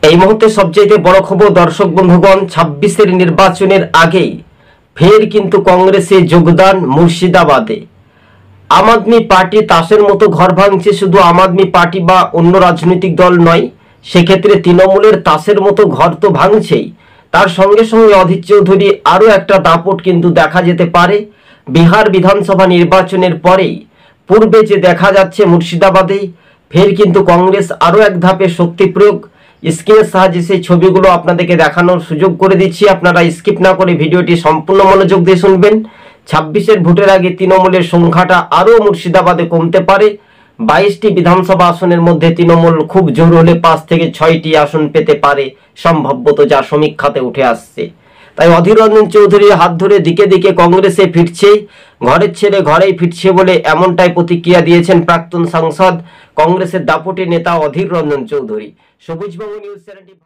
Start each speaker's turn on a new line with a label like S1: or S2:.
S1: এই মুহূর্তে সবচেয়ে বড় খবর দর্শক বন্ধুগণ, 26-এর নির্বাচনের আগেই ফের কিন্তু কংগ্রেসে যোগদান মুর্শিদাবাদে। আম আদমি পার্টি তাসের মতো ঘর ভাঙছে। শুধু আম আদমি পার্টি বা অন্য রাজনৈতিক দল নয়, সেক্ষেত্রে তৃণমূলের তাসের মতো ঘর তো ভাঙছেই, তার সঙ্গে সঙ্গে অধীর চৌধুরী আরও একটা দাপট কিন্তু দেখা যেতে পারে বিহার বিধানসভা নির্বাচনের পরেই। পূর্বে যে দেখা যাচ্ছে মুর্শিদাবাদেই ফের কিন্তু কংগ্রেস আরও এক ধাপে শক্তি প্রয়োগ। স্ক্রিনের সাহায্যে সেই ছবিগুলো আপনাদেরকে দেখানোর সুযোগ করে দিচ্ছি, আপনারা স্কিপ না করে ভিডিওটি সম্পূর্ণ মনোযোগ দিয়ে শুনবেন। 26-এর ভোটের আগে তৃণমূলের সংখ্যাটা আরও মুর্শিদাবাদে কমতে পারে। 22টি বিধানসভা আসনের মধ্যে তৃণমূল খুব জোর হলে 5 থেকে 6টি আসন পেতে পারে সম্ভবত, যা সমীক্ষাতে উঠে আসছে। তাই অধীর রঞ্জন চৌধুরীর হাত ধরে দিকে দিকে কংগ্রেসে ফিরছে, ঘরের ছেলে ঘরেই ফিরছে বলে এমনটাই প্রতিক্রিয়া দিয়েছেন প্রাক্তন সাংসদ কংগ্রেসের দাপটে নেতা অধীর রঞ্জন চৌধুরী। সবুজবঙ্গ নিউজ চ্যানেলটি